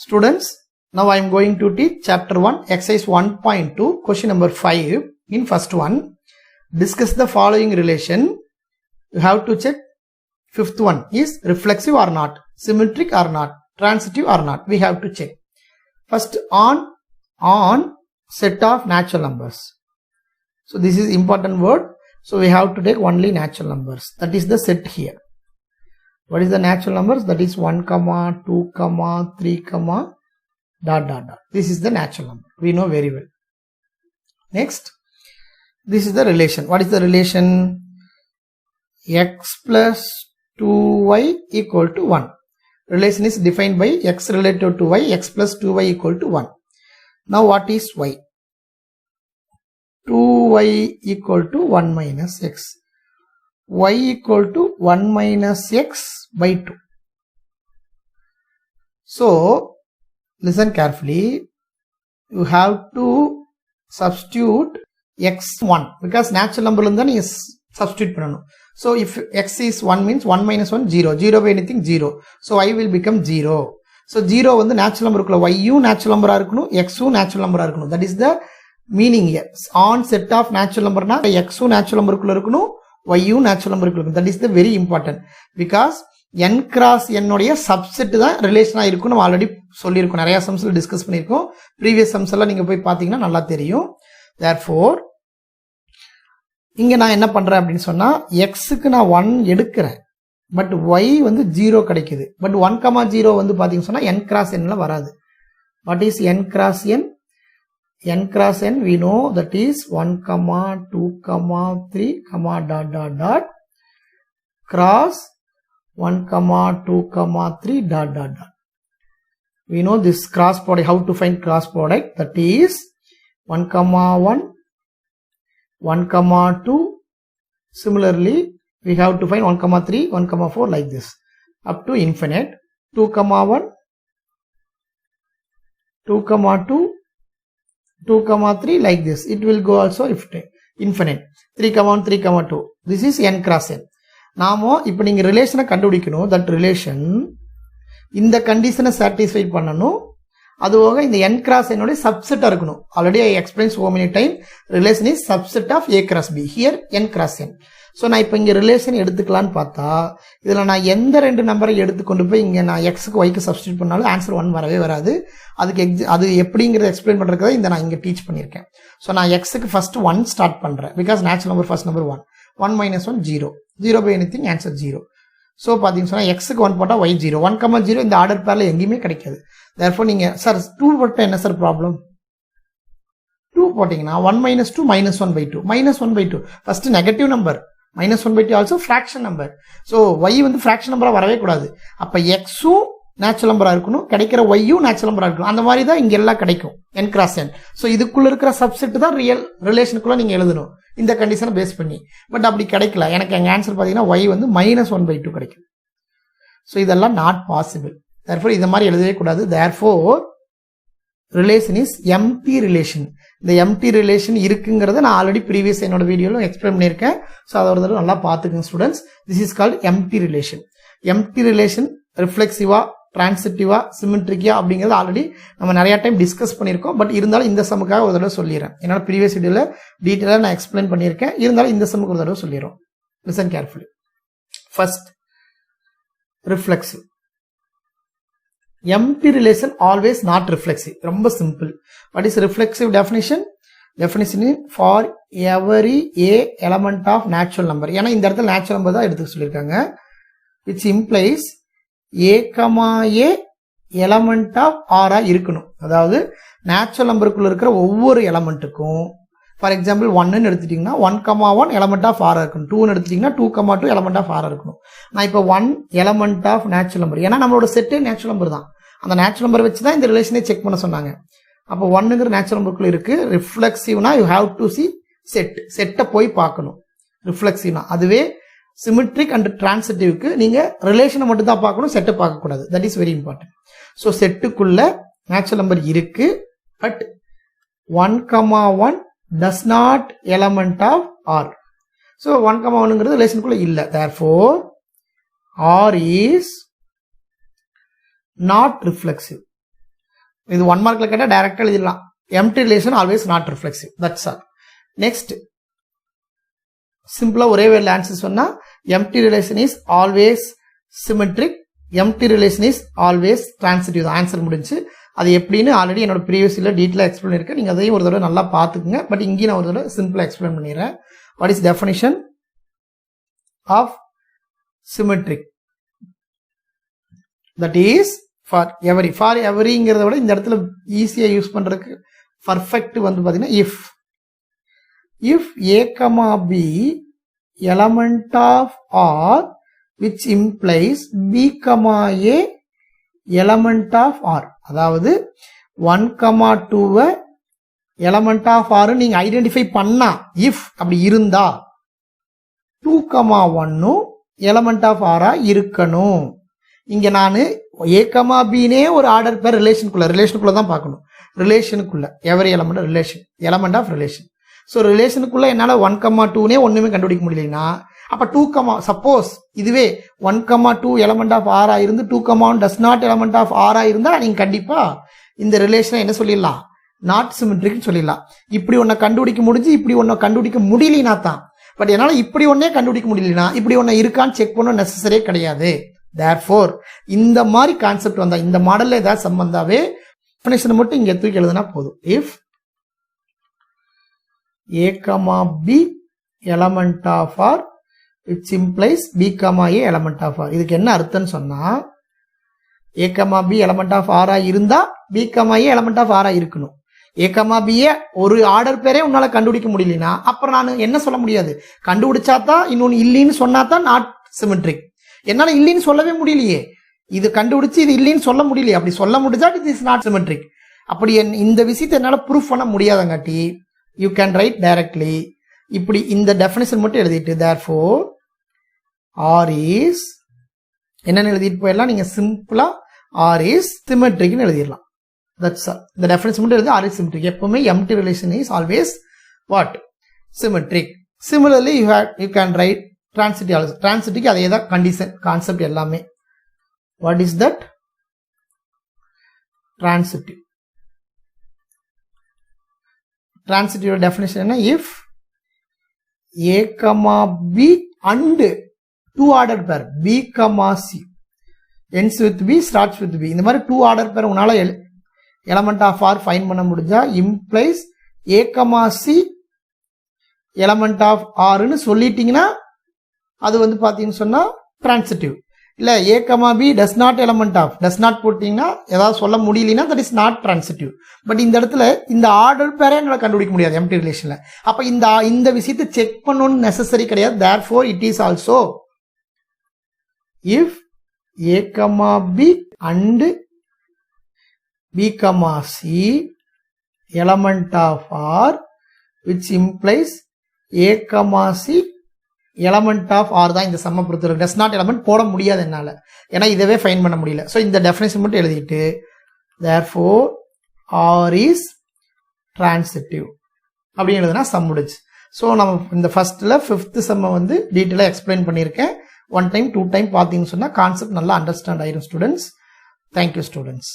Students, now I am going to teach chapter 1, exercise 1.2, question number 5. In first one, discuss the following relation. You have to check. Fifth one is reflexive or not, symmetric or not, transitive or not. We have to check. First, on set of natural numbers. So this is important word. So we have to take only natural numbers. That is the set here. What is the natural numbers? That is 1, 2, 3, dot. This is the natural number. We know very well. Next, this is the relation. What is the relation? X plus 2y equal to 1. Relation is defined by x relative to y, x plus 2y equal to 1. Now what is y? 2y equal to 1 minus x. Y equal to 1 minus x by 2. So, listen carefully. You have to substitute x1 because natural number is substitute. So, if x is 1 means 1 minus 1 0. 0 by anything 0. So, y will become 0. So, 0 is the natural number. Y natural number, x natural number. That is the meaning here. On set of natural number, x natural number. Y natural number. That is the very important because n cross n உடைய subset தான் ரிலேஷனா இருக்கும். நம்ம already சொல்லியிருக்கோம், நிறைய சம்ஸ்ல discuss பண்ணியிருக்கோம். Previous sums எல்லாம் நீங்க போய் பாத்தீங்கன்னா நல்லா தெரியும். therefore இங்க நான் என்ன பண்றேன் அப்படின்னு சொன்னா xக்கு நான் 1 எடுக்கிறேன், பட் y வந்து 0 கிடைக்குது. பட் 1,0 வந்து பாத்தீங்கன்னா சொன்னா n cross n ல வராது. what is n cross n? n cross n we know that is 1, 2, 3, dot cross 1, 2, 3, dot. We know this cross product, how to find cross product, that is 1, 1, 1, 2. Similarly, we have to find 1, 3, 1, 4 like this up to infinite. 2, 1, 2, 2, 2, 3 like this. It will go also infinite. 3, 1, 3, 2. This is n cross n. நாமோ இப்போ நீங்க ரிலேஷனை கண்டுபிடிக்கணும். That relation இந்த கண்டிஷனை satisfy பண்ணணும். அதுவாக இந்த n cross n உடைய சப்செட்டா இருக்கணும். Already I explain so many time. Relation is subset of a cross b. here n cross n. So நான் இப்போ இங்க ரிலேஷன் எடுத்துக்கலான்னு பார்த்தா இதுல நான் எந்த ரெண்டு நம்பரை எடுத்துக்கொண்டு போய் இங்க நான் எக்ஸுக்கு ஒய்க்கு சப்ஸ்டியூட் பண்ணாலும் ஆன்சர் 1 வரவே வராது. அதுக்கு அது எப்படிங்கிறத எக்ஸ்பிளைன் பண்றதுக்கு இந்த நான் இங்க டீச் பண்ணியிருக்கேன். ஸோ நான் எக்ஸுக்கு ஃபர்ஸ்ட் 1 ஸ்டார்ட் பண்றேன் because natural number first number 1. 1 minus 1 0. 0 by anything answer 0. So பாத்தீங்கன்னா சொன்னா xக்கு 1 போட்டா y 0. 1, 0 இந்த ஆர்டர் பேர்ல எங்கேயுமே கிடைக்காது. therefore நீங்க சார் 2 போட்டா என்ன சார் ப்ராப்ளம்? 2 போட்டீங்கன்னா 1 minus 2 minus 1 by 2. minus 1 by 2 first negative number. minus 1 by 2 also fraction number. so y வந்து fraction நம்பரா வரவே கூடாது. அப்ப xும் நேச்சுரல் நம்பரா இருக்கணும், கிடைக்கிற yயும் நேச்சுரல் நம்பரா இருக்கணும். அந்த மாதிரி தான் இங்க எல்லாம் கிடைக்கும் n cross n. சோ இதுக்குள்ள இருக்கிற சப்செட் தான் ரியல் ரிலேஷனுக்குள்ள நீங்க எழுதணும் இந்த கண்டிஷனை பேஸ் பண்ணி. பட் அப்படி கிடைக்கல. எனக்கு எங்க ஆன்சர் பாத்தீங்கன்னா y வந்து -1 by 2 கிடைக்கும். சோ இதெல்லாம் நாட் பாசிபிள். therefore இத மாதிரி எழுதவே கூடாது. therefore relation is empty relation. இந்த empty relation இருக்குங்கிறத நான் ஆல்ரெடி ப்ரீவியஸ் என்னோட வீடியோல எக்ஸ்பிளைன் பண்ணியிருக்கேன். சோ அத ஒரு தடவை நல்லா பாத்துக்கங்க students. this is called empty relation. empty relation ரிஃப்ளெக்சிவா, டிரான்சிட்டிவா, சிமெட்ரிக்கா அப்படிங்கறது ஆல்ரெடி நம்ம நிறைய டைம் டிஸ்கஸ் பண்ணியிருக்கோம். பட் இருந்தாலும் இந்த சம்முக்காக ஒரு தடவை சொல்லிடுறேன். என்னோட ப்ரீவியஸ் வீடியோல டீடைலா நான் எக்ஸ்பிளைன் பண்ணியிருக்கேன். இருந்தாலும் இந்த சம்முக்கு ஒரு தடவை சொல்லிடுறோம். Listen carefully. First, reflexive. empty relation always not reflexive. ரொம்ப simple. what is reflexive definition? definition for every a element of natural number. ஏன்னா இந்த இடத்துல natural number தான் எடுத்து சொல்லியிருக்காங்க. which implies a, a element of r இருக்கணும். அதாவது natural நம்பருக்குள்ள இருக்கிற ஒவ்வொரு எலமெண்ட்டுக்கும் ஃபார் எக்ஸாம்பிள் 1 எடுத்துட்டீங்கன்னா 1, 1 எலமெண்ட் ஆஃப் r இருக்கணும். 2 எடுத்துட்டீங்கன்னா 2, 2 எலமெண்ட் ஆஃப் r இருக்கணும். நான் இப்போ 1 எலமெண்ட் ஆஃப் நேச்சுரல் நம்பர், ஏன்னா நம்மளோட செட்டே நேச்சுரல் நம்பர் தான். அந்த நேச்சுரல் நம்பர் வச்சு தான் இந்த ரிலேஷனை செக் பண்ண சொன்னாங்க. அப்போ 1ங்கிற நேச்சுரல் நம்பருக்குள்ள இருக்கு. ரிஃப்ளெக்சிவ்னா யூ ஹேவ் டு சி செட்டை போய் பார்க்கணும். ரிஃப்ளெக்சிவ்னா அதுவே சிமெட்ரிக் அண்ட் டிரான்சிட்டிவ்க்கு நீங்க ரிலேஷனை மட்டும் தான் பார்க்கணும், செட்டை பார்க்க கூடாது. That is very important. So செட்டுக்குள்ள நேச்சுரல் நம்பர் இருக்கு, but 1, 1 does not element of r. So 1, 1ங்கிறது ரிலேஷனுக்குள்ள இல்ல. therefore r is not reflexive. இது 1 மார்க்ல கேட்டா டைரக்டா எழுதிடலாம். Empty relation always not reflexive. That's all. Next சிம்பிளா ஒரே வேர்ட்ல ஆன்சர் சொன்னா empty relation is always symmetric, empty relation is always transitive. Answer முடிஞ்சு. அது எப்படின்னு ஆல்ரெடி என்னோட ப்ரீவியஸ் வீடியோல டீடைலா எக்ஸ்பிளைன் பண்ணிருக்கேன். நீங்க அதையும் ஒரு தடவை நல்லா பாத்துக்குங்க. பட் இங்கே நான் ஒரு தடவை சிம்பிளா எக்ஸ்பிளைன் பண்ணிடுறேன். What is definition of symmetric? That is for எவரிங்கிறத விட இந்த இடத்துல ஈஸியா யூஸ் பண்றதுக்கு பர்ஃபெக்ட் வந்து பாத்தீங்கன்னா if a comma b element of R which implies b comma a element of R. அதாவது 1 comma 2 element of R நீங்க ஐடென்டிஃபை பண்ணா if அப்படி இருந்தா 2 comma 1 element of R இருக்கணும். இங்க நானு a comma b நே ஒரு ஆர்டர் பேர் ரிலேஷனுக்குள்ள தான் பார்க்கணும். ரிலேஷனுக்குள்ள every element relation, element of relation. So ரிலேஷனுக்குள்ள என்னால் 1,2 ஒன்றுமே கண்டுபிடிக்க முடியலன்னா அப்போ 2, சப்போஸ் இதுவே 1,2 எலமெண்ட் ஆஃப் ஆரா இருந்து 2,1 டஸ் நாட் எலமெண்ட் ஆஃப் ஆரா இருந்தால் நீங்கள் கண்டிப்பாக இந்த ரிலேஷனை என்ன சொல்லிடலாம்? நாட் சிமெட்ரிக்னு சொல்லிடலாம். இப்படி ஒன்றை கண்டுபிடிக்க முடிஞ்சு இப்படி ஒன்றை கண்டுபிடிக்க முடியலனா தான். பட் என்னால் இப்படி ஒன்னே கண்டுபிடிக்க முடியலனா இப்படி ஒன்று இருக்கான்னு செக் பண்ண நெசசரியே கிடையாது. தேர்ஃபோர் இந்த மாதிரி கான்செப்ட் வந்தா, இந்த மாடல்ல ஏதாவது சம்பந்தாவே டெஃபினிஷனை மட்டும் இங்கே தூக்கி எழுதுனா போதும். If a comma b element of R which implies b comma a element of R. இதுக்கு என்ன அர்த்தம்னு சொன்னா a comma b element of R இருந்தா b comma a element of R இருக்கணும். a comma b ஒரு ஆர்டர் பேரே உன்னால கண்டுபிடிக்க முடியலனா அப்புறம் நான் என்ன சொல்ல முடியாது? கண்டுபிடிச்சா தான் இன்னொன்னு இல்லைன்னு சொன்னா தான் நாட் சிமெட்ரிக். என்னால இல்லைன்னு சொல்லவே முடியலையே. இது கண்டுபிடிச்சு இது இல்லைன்னு சொல்ல முடியலையே. அப்படி சொல்ல முடிஞ்சா இட் இஸ் நாட் சிமெட்ரிக். அப்படி இந்த விஷயத்தை என்னால ப்ரூஃப் பண்ண முடியாதங்காட்டி you can write directly இப்படி இந்த டெஃபினிஷன் மட்டும் எழுதிட்டு therefore R is என்னன்னு எழுதிட்டு போயிடலாம். நீங்க சிம்பிளா R is symmetric ன்னு எழுதிடலாம். That's all. இந்த டெஃபினிஷன் மட்டும் எழுதி R is symmetric. எப்பவுமே empty relation is always what? Symmetric. Similarly you can write transitive also. Transitive அதே தான் கண்டிஷன் கான்செப்ட் எல்லாமே. What is that? Transitive. Transitive definition என்ன? if a comma b and 2 order pair b comma c ends with b starts with b இந்த மாதிரி 2 order pair உன்னால element of R find பண்ண முடிஞ்சா implies a comma c element of R ன்னு சொல்லிட்டீங்கன்னா அது வந்து பாத்தீங்கன்னு சொன்னா transitive. இல்ல a comma b does not element of does not போட்டீங்கன்னா ஏதாவது சொல்ல முடியலனா that is not transitive. But இந்த இடத்துல இந்த ஆர்டர் பேரே என்னால கண்டுபிடிக்க முடியாது எம்ப்டி ரிலேஷன்ல. அப்ப இந்த விஷயத்தை செக் பண்ணனும் நெசசரி கிடையாது. therefore it is also if a comma b and b comma c element of R which implies a comma c element of R தான் இந்த சம்ம பொறுத்தவரை. டஸ் நாட் எலமெண்ட் போட முடியாது என்னால, ஏன்னா இதவே ஃபைன் பண்ண முடியல. ஸோ இந்த டெஃபினேஷன் மட்டும் எழுதிட்டு therefore R is transitive அப்படின்னு எழுதுனா சம் முடிச்சு. ஸோ நம்ம இந்த ஃபர்ஸ்ட்ல 5th செம்ம வந்து டீட்டெயிலாக எக்ஸ்பிளைன் பண்ணியிருக்கேன். 1 டைம் 2 டைம் பார்த்தீங்கன்னு சொன்னா கான்செப்ட் நல்லா அண்டர்ஸ்டாண்ட் ஆயிரும் ஸ்டூடெண்ட்ஸ். Thank you students.